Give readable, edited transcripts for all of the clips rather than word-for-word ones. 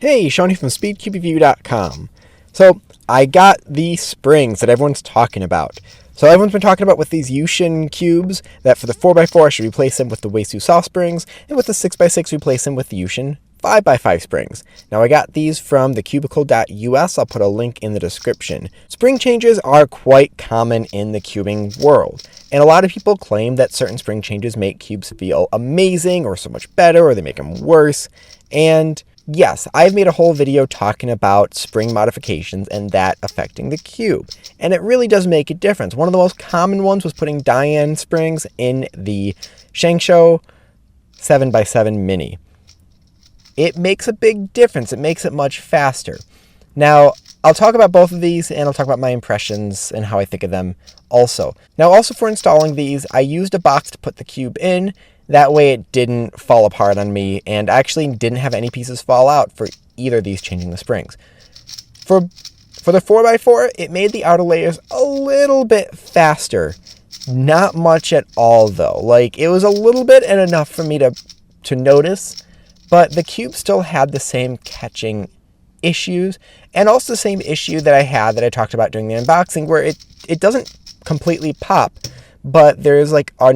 Hey, Shawnee from SpeedCubeReview.com. So, I got the springs that everyone's talking about. So everyone's been talking about with these YuXin cubes, that for the 4x4 I should replace them with the WeiSu soft springs, and with the 6x6 replace them with the YuXin 5x5 springs. Now I got these from thecubicle.us, I'll put a link in the description. Spring changes are quite common in the cubing world, and a lot of people claim that certain spring changes make cubes feel amazing, or so much better, or they make them worse, and yes, I've made a whole video talking about spring modifications and that affecting the cube, and it really does make a difference. One of the most common ones was putting Diane springs in the Shengshou 7x7 Mini. It makes a big difference. It makes it much faster. Now, I'll talk about both of these, and I'll talk about my impressions and how I think of them also. Now, also for installing these, I used a box to put the cube in. That way it didn't fall apart on me, and I actually didn't have any pieces fall out for either of these changing the springs. For the 4x4, it made the outer layers a little bit faster. Not much at all, though. Like, it was a little bit and enough for me to notice, but the cube still had the same catching issues, and also the same issue that I had that I talked about during the unboxing, where it doesn't completely pop, but there's like a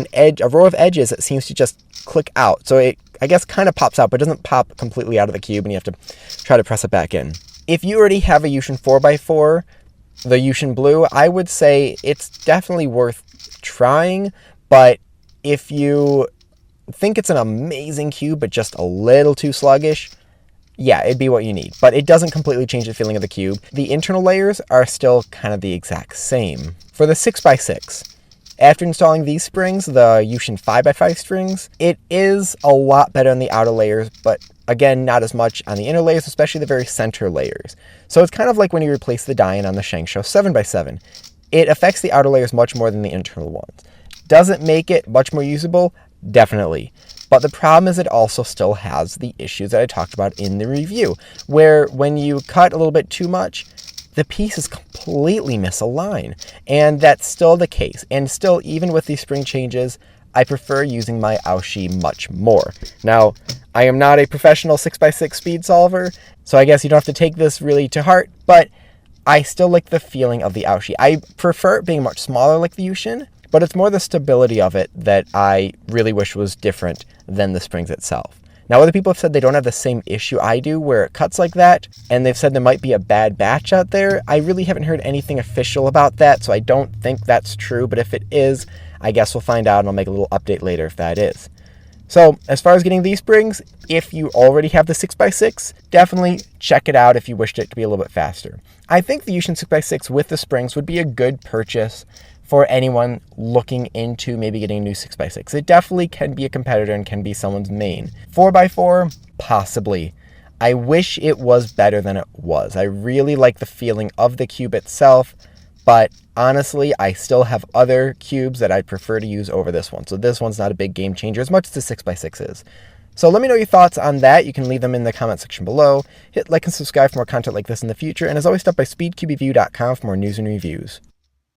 row of edges that seems to just click out. So it, I guess, kind of pops out, but doesn't pop completely out of the cube, and you have to try to press it back in. If you already have a YuXin 4x4, the YuXin Blue, I would say it's definitely worth trying, but if you think it's an amazing cube, but just a little too sluggish, yeah, it'd be what you need. But it doesn't completely change the feeling of the cube. The internal layers are still kind of the exact same. For the 6x6, after installing these springs, the YuXin 5x5 springs, it is a lot better on the outer layers, but again, not as much on the inner layers, especially the very center layers. So it's kind of like when you replace the Diane on the Shengshou 7x7. It affects the outer layers much more than the internal ones. Does it make it much more usable? Definitely. But the problem is it also still has the issues that I talked about in the review, where when you cut a little bit too much, the pieces completely misalign. And that's still the case. And still, even with these spring changes, I prefer using my Aoshi much more. Now, I am not a professional 6x6 speed solver, so I guess you don't have to take this really to heart, but I still like the feeling of the Aoshi. I prefer it being much smaller like the YuXin, but it's more the stability of it that I really wish was different than the springs itself. Now, other people have said they don't have the same issue I do where it cuts like that, and they've said there might be a bad batch out there. I really haven't heard anything official about that, so I don't think that's true, but if it is, I guess we'll find out, and I'll make a little update later if that is. So, as far as getting these springs, if you already have the 6x6, definitely check it out if you wished it to be a little bit faster. I think the YuXin 6x6 with the springs would be a good purchase for anyone looking into maybe getting a new 6x6. It definitely can be a competitor and can be someone's main. 4x4, possibly. I wish it was better than it was. I really like the feeling of the cube itself, but honestly, I still have other cubes that I'd prefer to use over this one. So this one's not a big game changer as much as the 6x6 is. So let me know your thoughts on that. You can leave them in the comment section below. Hit like and subscribe for more content like this in the future. And as always, stop by speedcubeview.com for more news and reviews.